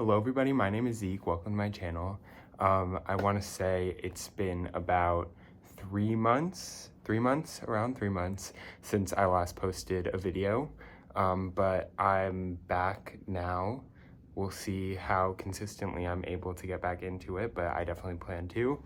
Hello everybody, my name is Zeke. Welcome to my channel. I want to say it's been about 3 months, around 3 months since I last posted a video, but I'm back now. We'll see how consistently I'm able to get back into it, but I definitely plan to.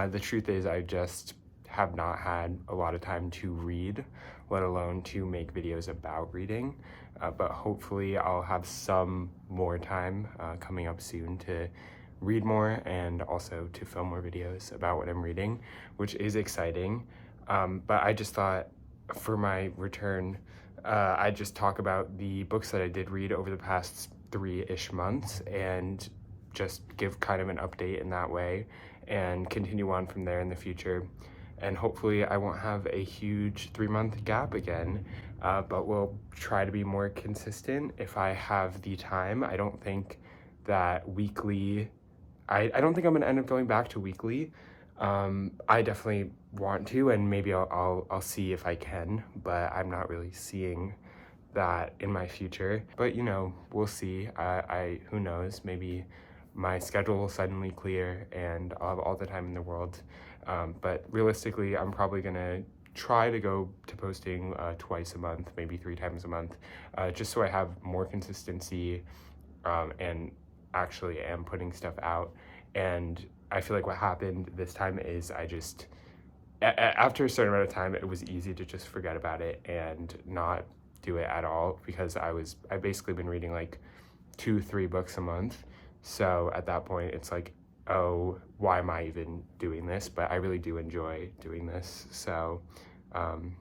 The truth is I just have not had a lot of time to read, let alone to make videos about reading. But hopefully I'll have some more time coming up soon to read more and also to film more videos about what I'm reading, which is exciting. But I just thought for my return, I'd just talk about the books that I did read over the past 3-ish months and just give kind of an update in that way and continue on from there in the future. And hopefully I won't have a huge 3-month gap again, but we'll try to be more consistent if I have the time. I don't think that weekly, I don't think I'm gonna end up going back to weekly. I definitely want to, and maybe I'll see if I can, but I'm not really seeing that in my future. But you know, we'll see. Who knows, maybe my schedule will suddenly clear and I'll have all the time in the world. But realistically, I'm probably gonna try to go to posting twice a month, maybe 3 times a month, just so I have more consistency and actually am putting stuff out. And I feel like what happened this time is I just, after a certain amount of time, it was easy to just forget about it and not do it at all, because I basically been reading like 2-3 books a month. So at that point it's like, oh, why am I even doing this? But I really do enjoy doing this. So I'm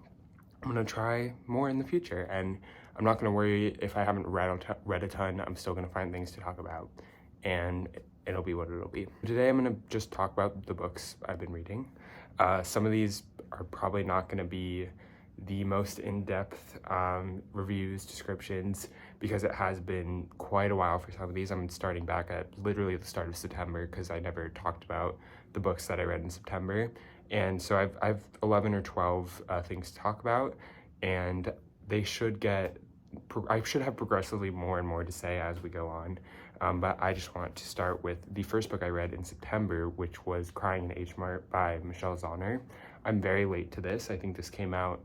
gonna try more in the future, and I'm not gonna worry if I haven't read a ton. I'm still gonna find things to talk about, and it'll be what it'll be. Today I'm gonna just talk about the books I've been reading. Some of these are probably not gonna be the most in-depth reviews, descriptions, because it has been quite a while for some of these. I'm starting back at literally the start of September because I never talked about the books that I read in September. And so I've 11 or 12 things to talk about, and they should I should have progressively more and more to say as we go on. But I just want to start with the first book I read in September, which was Crying in H Mart by Michelle Zauner. I'm very late to this. I think this came out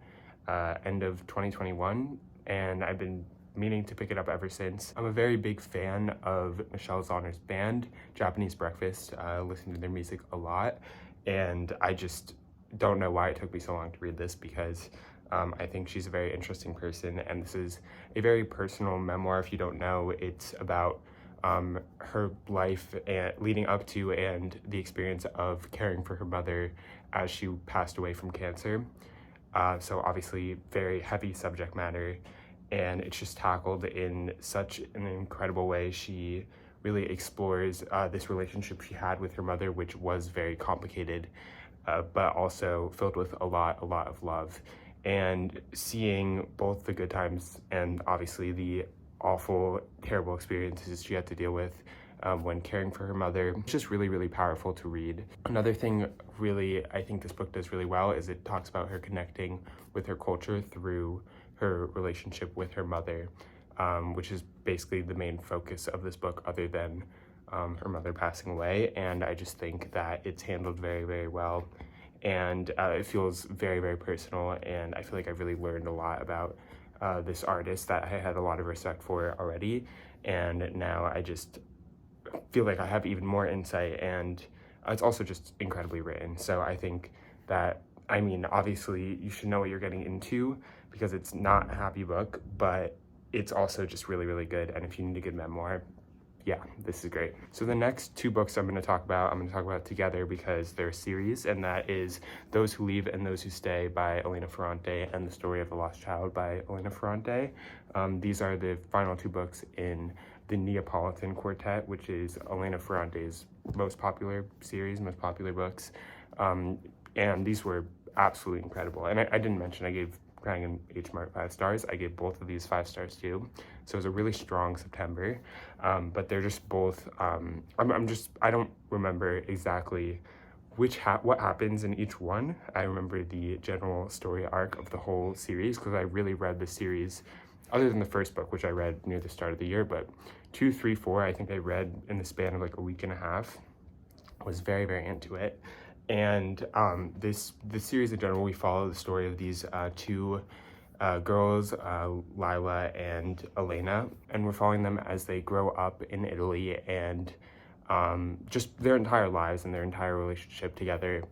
end of 2021, and I've been meaning to pick it up ever since. I'm a very big fan of Michelle Zauner's band, Japanese Breakfast. Listen to their music a lot, and I just don't know why it took me so long to read this, because I think she's a very interesting person, and this is a very personal memoir. If you don't know, it's about her life and leading up to and the experience of caring for her mother as she passed away from cancer. So obviously very heavy subject matter, and it's just tackled in such an incredible way. She really explores this relationship she had with her mother, which was very complicated, but also filled with a lot of love. And seeing both the good times and obviously the awful, terrible experiences she had to deal with when caring for her mother. It's just really powerful to read. Another thing really I think this book does really well is it talks about her connecting with her culture through her relationship with her mother, which is basically the main focus of this book, other than her mother passing away. And I just think that it's handled very well, and it feels very personal, and I feel like I've really learned a lot about this artist that I had a lot of respect for already, and now I just feel like I have even more insight, and it's also just incredibly written. So I think that, I mean, obviously you should know what you're getting into, because it's not a happy book, but it's also just really good. And if you need a good memoir, yeah, this is great. So the next 2 books I'm going to talk about together because they're a series, and that is Those Who Leave and Those Who Stay by Elena Ferrante and The Story of the Lost Child by Elena Ferrante. These are the final 2 books in the Neapolitan Quartet, which is Elena Ferrante's most popular series, most popular books. And these were absolutely incredible. And I didn't mention I gave Crying in H Mart 5 stars. I gave both of these 5 stars too. So it was a really strong September. But they're just both, I don't remember exactly what happens in each one. I remember the general story arc of the whole series, because I really read the series other than the first book, which I read near the start of the year, but 2, 3, 4, I think I read in the span of like a week and a half. Was very, very into it. And this series in general, we follow the story of these two girls, Lila and Elena, and we're following them as they grow up in Italy and just their entire lives and their entire relationship together.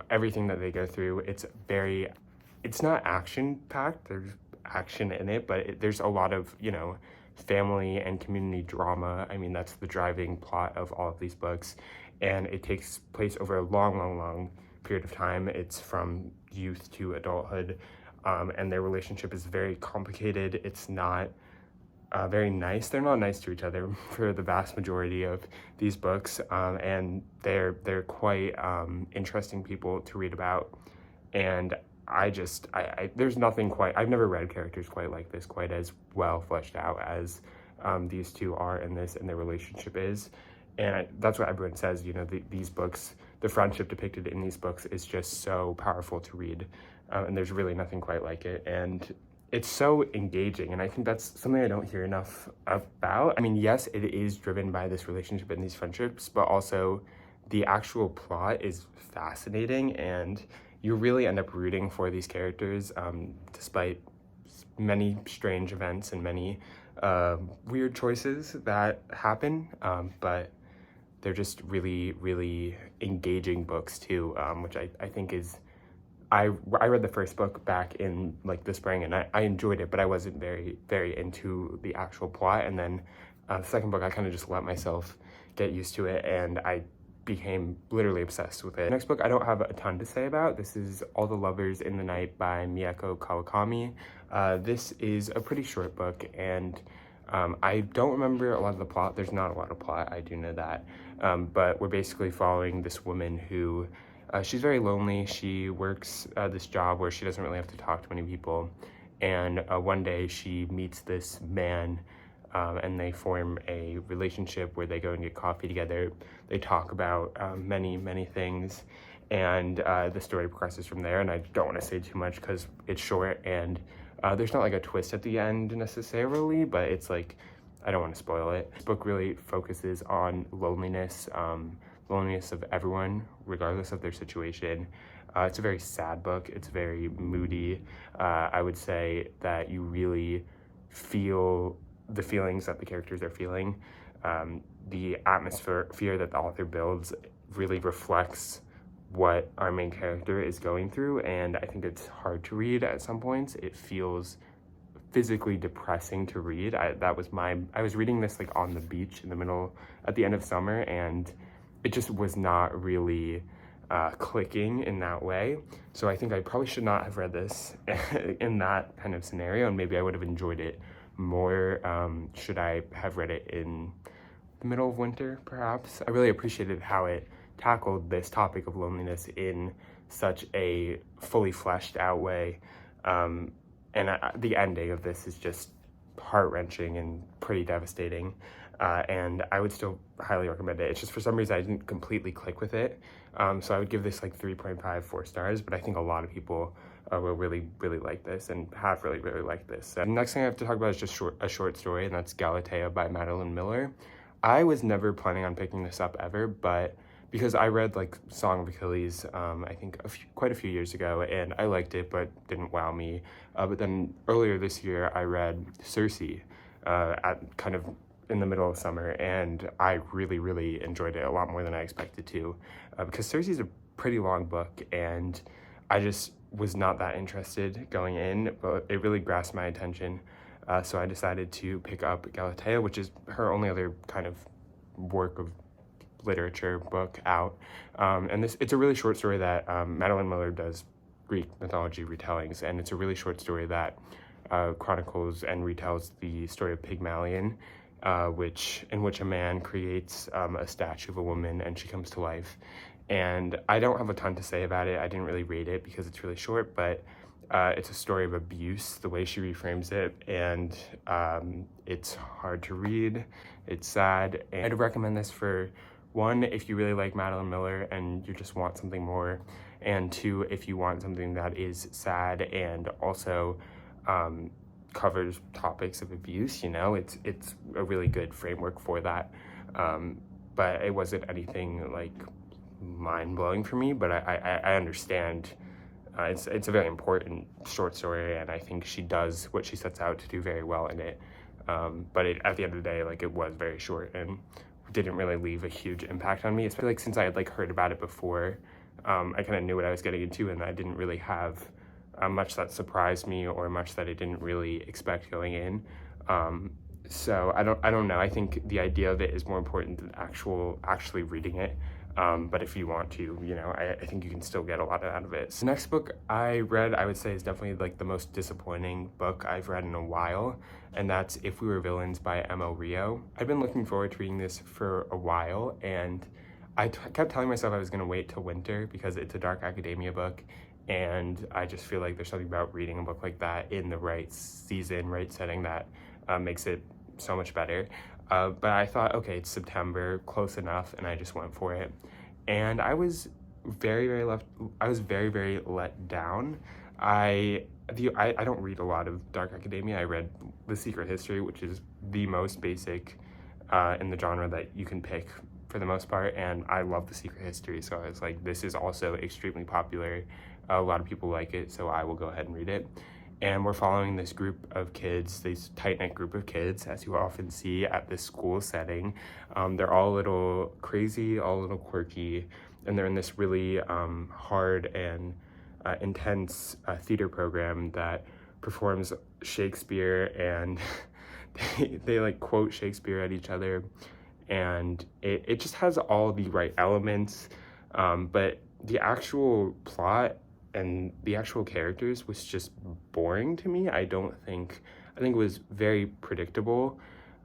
Everything that they go through, it's not action-packed, there's action in it, but there's a lot of, you know, family and community drama. I mean, that's the driving plot of all of these books, and it takes place over a long period of time. It's from youth to adulthood, and their relationship is very complicated. It's not very nice. They're not nice to each other for the vast majority of these books, and they're quite interesting people to read about. And there's nothing quite, I've never read characters quite like this, quite as well fleshed out as these two are in this, and their relationship is. And that's what everyone says, you know, these books, the friendship depicted in these books is just so powerful to read, and there's really nothing quite like it. And it's so engaging, and I think that's something I don't hear enough about. I mean, yes, it is driven by this relationship and these friendships, but also the actual plot is fascinating, and you really end up rooting for these characters, despite many strange events and many weird choices that happen, but they're just really engaging books too, which I think is, I read the first book back in like the spring, and I enjoyed it, but I wasn't very into the actual plot. And then the second book, I kind of just let myself get used to it, and I became literally obsessed with it. The next book I don't have a ton to say about. This is All the Lovers in the Night by Mieko Kawakami. This is a pretty short book, and I don't remember a lot of the plot. There's not a lot of plot, I do know that. But we're basically following this woman who, she's very lonely. She works this job where she doesn't really have to talk to many people. And one day she meets this man, and they form a relationship where they go and get coffee together. They talk about many things, and the story progresses from there. And I don't want to say too much because it's short, and there's not like a twist at the end necessarily, but it's like, I don't want to spoil it. This book really focuses on loneliness, loneliness of everyone, regardless of their situation. It's a very sad book. It's very moody. I would say that you really feel the feelings that the characters are feeling. The atmosphere that the author builds really reflects what our main character is going through, and I think it's hard to read at some points. It feels physically depressing to read. I was reading this like on the beach at the end of summer, and it just was not really clicking in that way. So I think I probably should not have read this in that kind of scenario, and maybe I would have enjoyed it more should I have read it in the middle of winter, perhaps. I really appreciated how it tackled this topic of loneliness in such a fully fleshed out way. And the ending of this is just heart-wrenching and pretty devastating. And I would still highly recommend it. It's just for some reason I didn't completely click with it. So I would give this like 3.5, 4 stars, but I think a lot of people will really like this and have really liked this. The next thing I have to talk about is just a short story, and that's Galatea by Madeline Miller. I was never planning on picking this up ever, but because I read like Song of Achilles, I think quite a few years ago, and I liked it, but didn't wow me. But then earlier this year, I read Circe at kind of in the middle of summer, and I really enjoyed it a lot more than I expected to, because Circe is a pretty long book, and I just was not that interested going in, but it really grasped my attention. So I decided to pick up Galatea, which is her only other kind of work of literature book out. And it's a really short story that Madeline Miller does Greek mythology retellings, and it's a really short story that chronicles and retells the story of Pygmalion, in which a man creates a statue of a woman and she comes to life. And I don't have a ton to say about it. I didn't really rate it because it's really short, but it's a story of abuse, the way she reframes it, and it's hard to read, it's sad, and I'd recommend this for, one, if you really like Madeline Miller and you just want something more, and two, if you want something that is sad and also covers topics of abuse, you know, it's a really good framework for that. But it wasn't anything like mind-blowing for me, but I understand. It's a very important short story, and I think she does what she sets out to do very well in it. But at the end of the day, like, it was very short and didn't really leave a huge impact on me, especially like since I had like heard about it before. I kind of knew what I was getting into, and I didn't really have much that surprised me or much that I didn't really expect going in. So I don't know. I think the idea of it is more important than actually reading it. But if you want to, you know, I think you can still get a lot out of it. So the next book I read, I would say, is definitely like the most disappointing book I've read in a while, and that's If We Were Villains by M.O. Rio. I've been looking forward to reading this for a while, and I kept telling myself I was gonna wait till winter because it's a dark academia book, and I just feel like there's something about reading a book like that in the right season, right setting that makes it so much better. But I thought, okay, it's September, close enough, and I just went for it. And I was very, very let down. I don't read a lot of dark academia. I read The Secret History, which is the most basic in the genre that you can pick for the most part, and I love The Secret History, so I was like, this is also extremely popular. A lot of people like it, so I will go ahead and read it. And we're following this group of kids, this tight-knit group of kids, as you often see at this school setting. They're all a little crazy, all a little quirky, and they're in this really hard and intense theater program that performs Shakespeare, and they like quote Shakespeare at each other, and it just has all the right elements, but the actual plot and the actual characters was just boring to me. I think it was very predictable,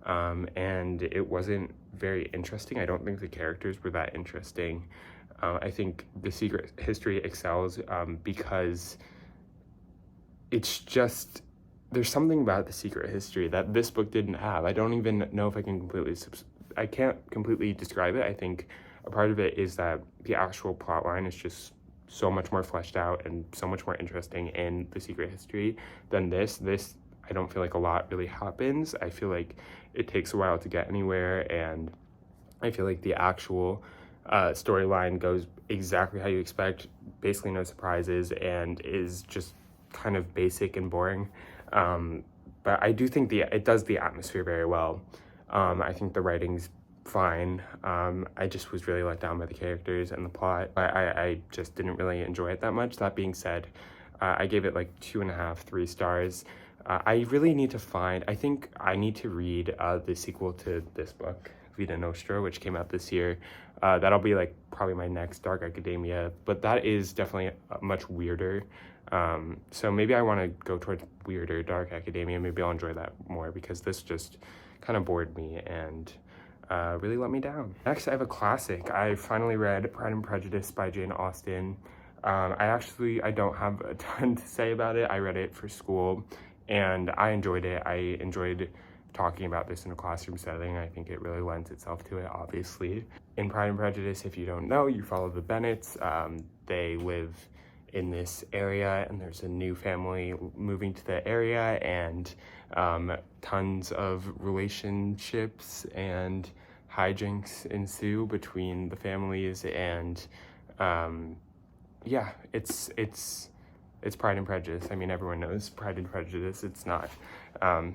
and it wasn't very interesting. I don't think the characters were that interesting. I think The Secret History excels because it's just, there's something about The Secret History that this book didn't have. I don't even know if I can't completely describe it. I think a part of it is that the actual plot line is just so much more fleshed out and so much more interesting in The Secret History than this. I don't feel like a lot really happens. I feel like it takes a while to get anywhere, and I feel like the actual storyline goes exactly how you expect, basically no surprises, and is just kind of basic and boring. But I do think it does the atmosphere very well. I think the writing's fine. I just was really let down by the characters and the plot. I just didn't really enjoy it that much. That being said, I gave it like 2.5, 3 stars. I really need to I think I need to read the sequel to this book, Vita Nostra, which came out this year. That'll be like probably my next dark academia, but that is definitely much weirder. So maybe I want to go towards weirder dark academia. Maybe I'll enjoy that more, because this just kind of bored me and really let me down. Next, I have a classic. I finally read Pride and Prejudice by Jane Austen. I don't have a ton to say about it. I read it for school, and I enjoyed it. I enjoyed talking about this in a classroom setting. I think it really lends itself to it, obviously. In Pride and Prejudice, if you don't know, you follow the Bennets. They live in this area, and there's a new family moving to the area, and tons of relationships and hijinks ensue between the families, and yeah, it's Pride and Prejudice. I mean, everyone knows Pride and Prejudice. It's not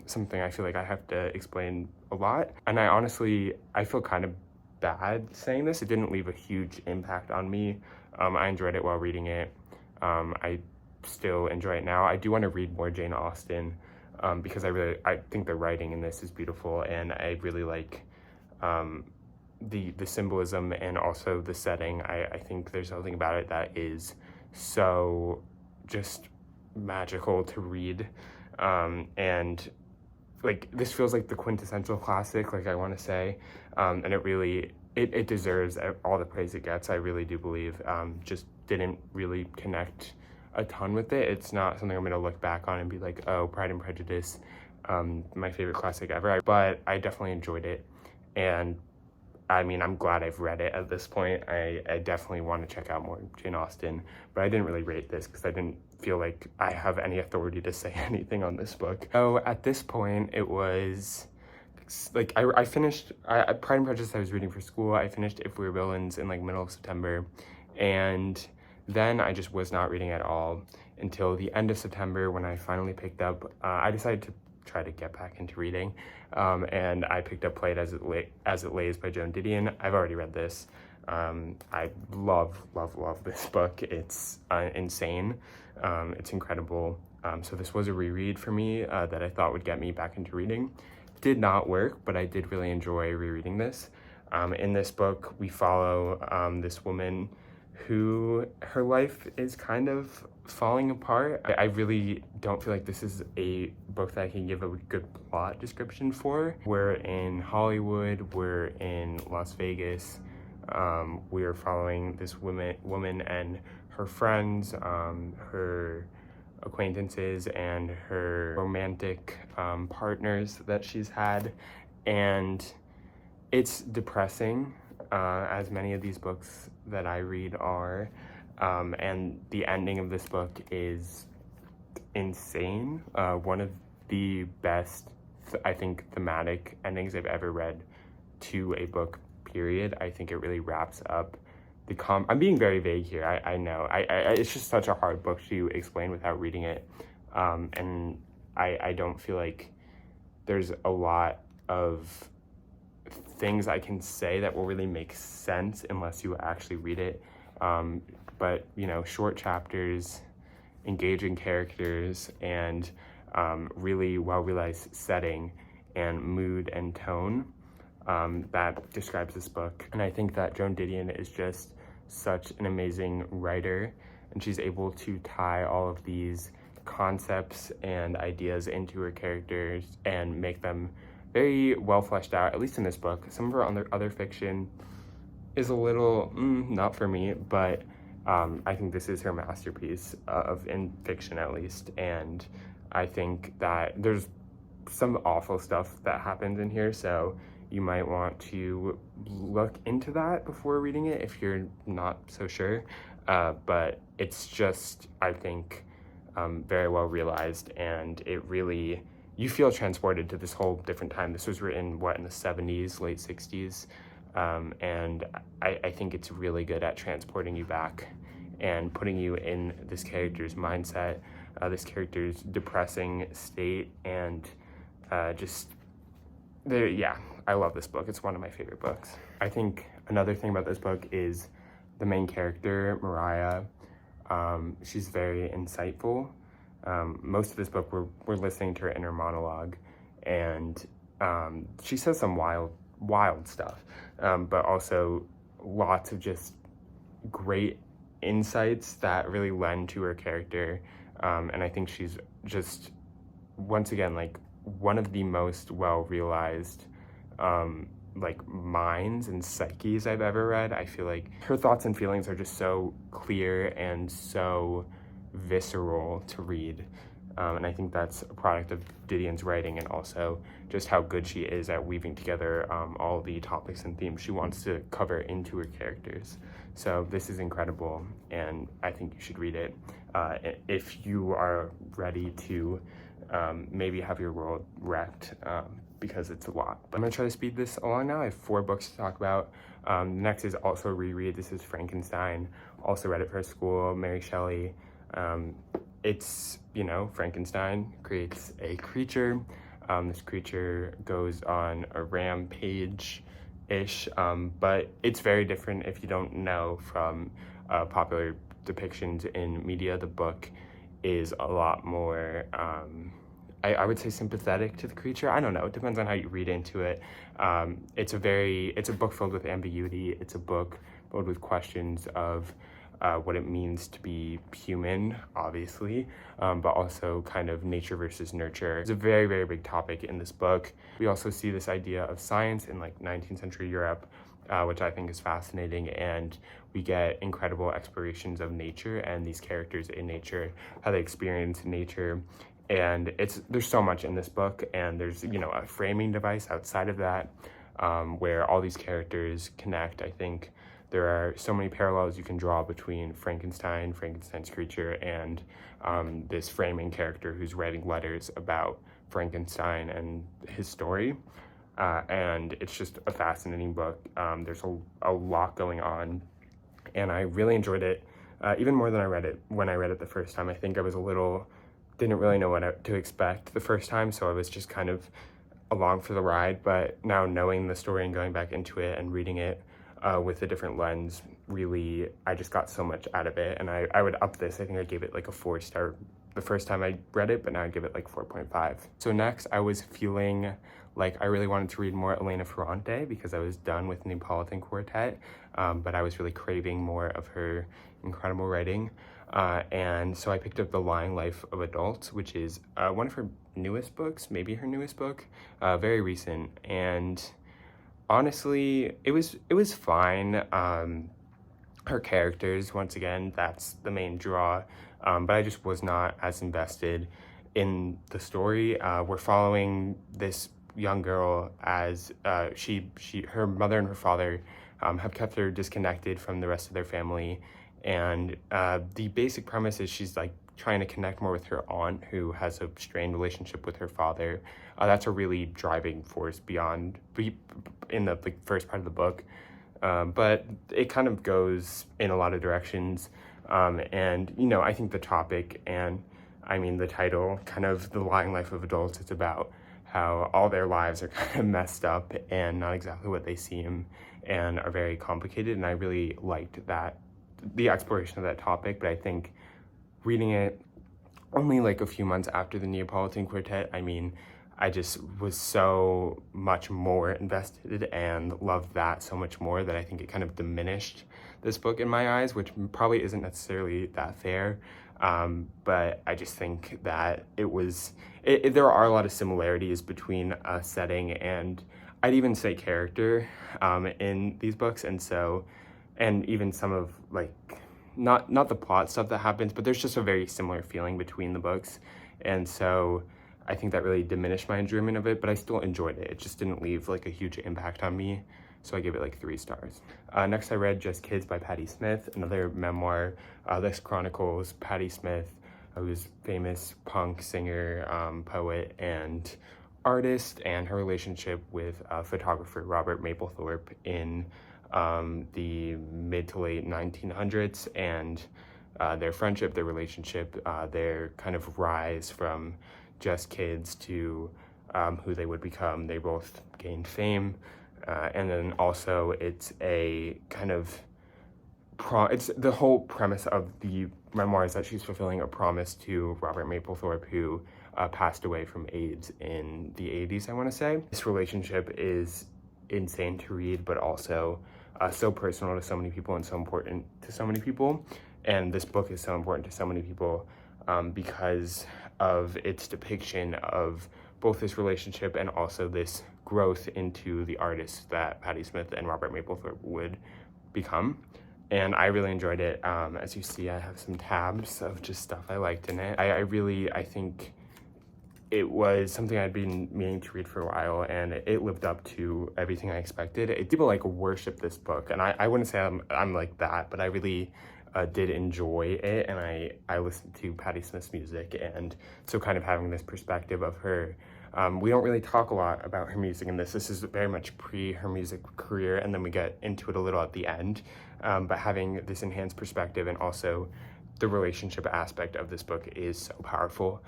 something I feel like I have to explain a lot, and I feel kind of bad saying this. It didn't leave a huge impact on me. I enjoyed it while reading it. I still enjoy it now. I do want to read more Jane Austen because I think the writing in this is beautiful, and I really like the symbolism and also the setting. I think there's something about it that is so just magical to read, and like this feels like the quintessential classic, like I want to say, and it deserves all the praise it gets. I really do believe. Just didn't really connect a ton with it. It's not something I'm going to look back on and be like, oh, Pride and Prejudice, my favorite classic ever. But I definitely enjoyed it, and I mean, I'm glad I've read it at this point. I definitely want to check out more Jane Austen, but I didn't really rate this because I didn't feel like I have any authority to say anything on this book. So at this point, it was like I finished Pride and Prejudice. I was reading for school. I finished If We Were Villains in like middle of September, and then I just was not reading at all until the end of September when I finally picked up. I decided to try to get back into reading, and I picked up Play It As It Lays by Joan Didion. I've already read this. I love this book. It's insane. It's incredible. So this was a reread for me that I thought would get me back into reading. Did not work, but I did really enjoy rereading this. In this book, we follow this woman who her life is kind of falling apart. I really don't feel like this is a book that I can give a good plot description for. We're in Hollywood, we're in Las Vegas. We're following this woman and her friends, her acquaintances, and her romantic partners that she's had, and it's depressing, as many of these books that I read are, and the ending of this book is insane. One of the best, I think, thematic endings I've ever read to a book, period. I think it really wraps up the I'm being very vague here, I know. It's just such a hard book to explain without reading it, and I don't feel like there's a lot of things I can say that will really make sense unless you actually read it. But, you know, short chapters, engaging characters, and really well-realized setting and mood and tone that describes this book. And I think that Joan Didion is just such an amazing writer, and she's able to tie all of these concepts and ideas into her characters and make them very well fleshed out, at least in this book. Some of her other fiction is a little not for me, but I think this is her masterpiece in fiction, at least. And I think that there's some awful stuff that happens in here, so you might want to look into that before reading it if you're not so sure. But it's just, I think, very well realized, and it really, you feel transported to this whole different time. This was written, in the 70s, late 60s, and I think it's really good at transporting you back and putting you in this character's mindset, this character's depressing state, and yeah, I love this book. It's one of my favorite books. I think another thing about this book is the main character, Mariah. She's very insightful. Most of this book, we're listening to her inner monologue, and she says some wild stuff, but also lots of just great insights that really lend to her character. And I think she's just, once again, like one of the most well-realized like minds and psyches I've ever read. I feel like her thoughts and feelings are just so clear and so visceral to read. And I think that's a product of Didion's writing, and also just how good she is at weaving together all the topics and themes she wants to cover into her characters. So this is incredible, and I think you should read it if you are ready to maybe have your world wrecked, because it's a lot. But I'm gonna try to speed this along now. I have 4 books to talk about. Next is also a reread. This is Frankenstein. Also read it for school, Mary Shelley. It's, you know, Frankenstein creates a creature. This creature goes on a rampage-ish, but it's very different if you don't know from popular depictions in media. The book is a lot more, I would say, sympathetic to the creature. I don't know, it depends on how you read into it. It's a book filled with ambiguity. It's a book filled with questions of what it means to be human, obviously, but also kind of nature versus nurture. It's a very, very big topic in this book. We also see this idea of science in like 19th century Europe, which I think is fascinating, and we get incredible explorations of nature and these characters in nature, how they experience nature. And there's so much in this book, and there's, you know, a framing device outside of that. where all these characters connect. I think there are so many parallels you can draw between Frankenstein, Frankenstein's creature, and this framing character who's writing letters about Frankenstein and his story. And it's just a fascinating book. There's a lot going on, and I really enjoyed it, even more than I read it when I read it the first time. I think I was didn't really know what to expect the first time, so I was just kind of along for the ride. But now knowing the story and going back into it and reading it with a different lens, really, I just got so much out of it. And I would up this. I think I gave it like a 4-star the first time I read it, but now I'd give it like 4.5. So next, I was feeling like I really wanted to read more Elena Ferrante because I was done with Neapolitan Quartet, but I was really craving more of her incredible writing. And so I picked up The Lying Life of Adults, which is one of her newest books, maybe her newest book, very recent. And honestly, it was fine. Her characters, once again, that's the main draw, but I just was not as invested in the story. We're following this young girl as her mother and her father have kept her disconnected from the rest of their family, and the basic premise is she's like trying to connect more with her aunt, who has a strained relationship with her father. That's a really driving force in the first part of the book. But it kind of goes in a lot of directions. And, I think the topic and, the title, kind of The Lying Life of Adults, it's about how all their lives are kind of messed up and not exactly what they seem and are very complicated. And I really liked the exploration of that topic. But I think reading it only like a few months after the Neapolitan Quartet, I just was so much more invested and loved that so much more that I think it kind of diminished this book in my eyes, which probably isn't necessarily that fair. But I just think that there are a lot of similarities between setting and I'd even say character in these books. And even some of not the plot stuff that happens, but there's just a very similar feeling between the books. And so I think that really diminished my enjoyment of it, but I still enjoyed it. It just didn't leave a huge impact on me. So I give it 3 stars. Next, I read Just Kids by Patti Smith, another memoir. This chronicles Patti Smith, who's famous punk singer, poet, and artist, and her relationship with photographer Robert Mapplethorpe in the mid to late 1900s, and their friendship, their relationship, their kind of rise from just kids to who they would become. They both gained fame, and then also it's a kind of it's the whole premise of the memoir is that she's fulfilling a promise to Robert Mapplethorpe, who passed away from AIDS in the 80s, I want to say. This relationship is insane to read, but also so personal to so many people and so important to so many people. And this book is so important to so many people because of its depiction of both this relationship and also this growth into the artist that Patti Smith and Robert Mapplethorpe would become. And I really enjoyed it. As you see, I have some tabs of just stuff I liked in it. I think it was something I'd been meaning to read for a while, and it lived up to everything I expected. People worship this book, and I wouldn't say I'm like that, but I really did enjoy it, and I listened to Patti Smith's music, and so kind of having this perspective of her. We don't really talk a lot about her music in this. This is very much pre her music career, and then we get into it a little at the end. But having this enhanced perspective and also the relationship aspect of this book is so powerful.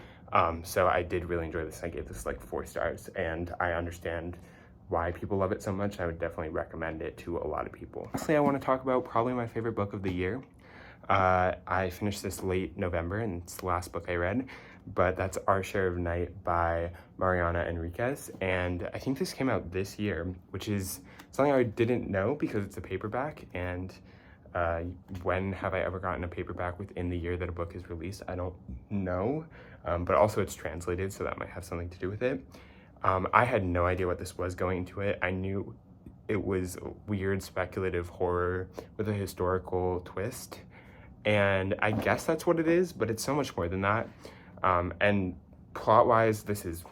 So I did really enjoy this. I gave this 4 stars, and I understand why people love it so much. I would definitely recommend it to a lot of people. Lastly, I want to talk about probably my favorite book of the year. I finished this late November, and it's the last book I read, but that's Our Share of Night by Mariana Enriquez, and I think this came out this year, which is something I didn't know because it's a paperback, and when have I ever gotten a paperback within the year that a book is released? I don't know, but also it's translated, so that might have something to do with it. I had no idea what this was going into it. I knew it was weird, speculative horror with a historical twist, and I guess that's what it is, but it's so much more than that. And plot-wise, this is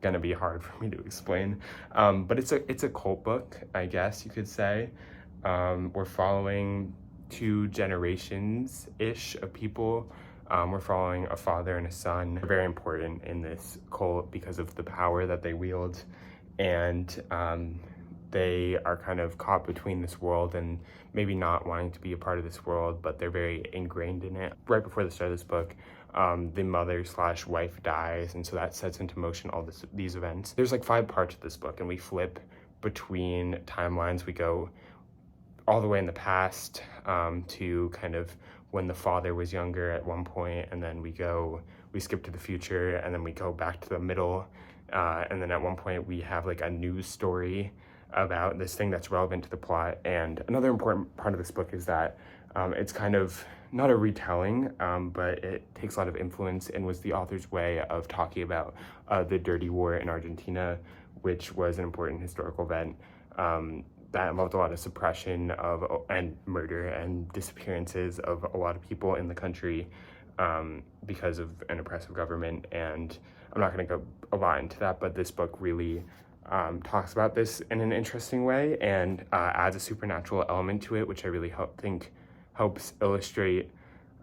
gonna be hard for me to explain. But it's a cult book, I guess you could say. We're following 2 generations-ish of people. We're following a father and a son. They're very important in this cult because of the power that they wield, and they are kind of caught between this world and maybe not wanting to be a part of this world, but they're very ingrained in it. Right before the start of this book, the mother/wife dies, and so that sets into motion all these events. There's like 5 parts of this book, and we flip between timelines. We go all the way in the past to kind of when the father was younger at one point, and then we skip to the future, and then we go back to the middle, and then at one point we have like a news story about this thing that's relevant to the plot. And another important part of this book is that it's kind of not a retelling, but it takes a lot of influence and was the author's way of talking about the Dirty War in Argentina, which was an important historical event that involved a lot of suppression and murder and disappearances of a lot of people in the country because of an oppressive government. And I'm not going to go a lot into that, but this book really talks about this in an interesting way and adds a supernatural element to it, which I really think helps illustrate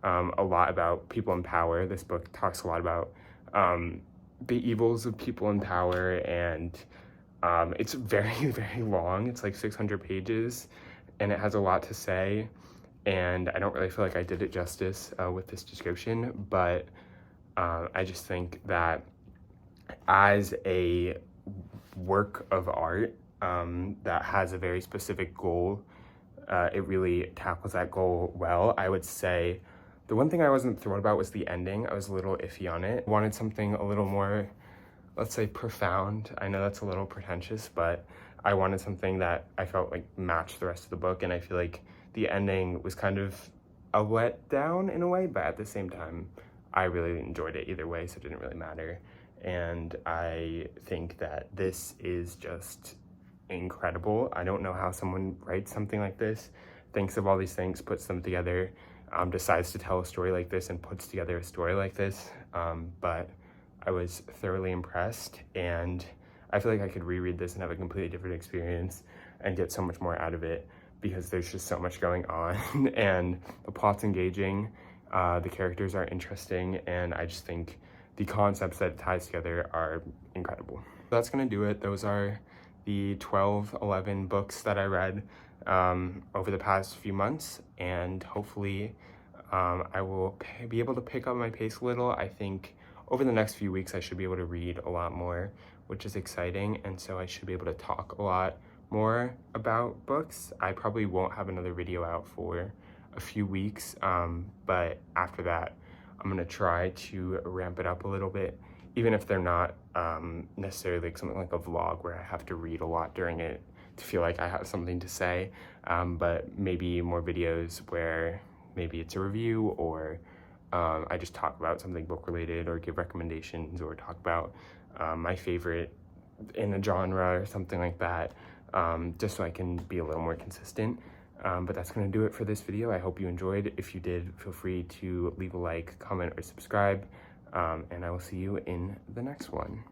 a lot about people in power. This book talks a lot about the evils of people in power, and it's very, very long. It's like 600 pages, and it has a lot to say, and I don't really feel like I did it justice with this description, but I just think that as a work of art that has a very specific goal, it really tackles that goal well. I would say the one thing I wasn't thrilled about was the ending. I was a little iffy on it. I wanted something a little more, let's say, profound. I know that's a little pretentious, but I wanted something that I felt like matched the rest of the book, and I feel like the ending was kind of a letdown in a way, but at the same time, I really enjoyed it either way, so it didn't really matter. And I think that this is just incredible. I don't know how someone writes something like this, thinks of all these things, puts them together, decides to tell a story like this and puts together a story like this. But I was thoroughly impressed, and I feel like I could reread this and have a completely different experience and get so much more out of it because there's just so much going on and the plot's engaging, the characters are interesting, and I just think the concepts that it ties together are incredible. That's gonna do it. Those are the 11 books that I read over the past few months, and hopefully I will be able to pick up my pace a little. I think over the next few weeks I should be able to read a lot more, which is exciting, and so I should be able to talk a lot more about books. I probably won't have another video out for a few weeks, but after that I'm gonna try to ramp it up a little bit, even if they're not necessarily like something like a vlog where I have to read a lot during it to feel like I have something to say, but maybe more videos where maybe it's a review, or I just talk about something book related, or give recommendations, or talk about my favorite in a genre or something like that, just so I can be a little more consistent. But that's going to do it for this video. I hope you enjoyed. If you did, feel free to leave a like, comment, or subscribe, and I will see you in the next one.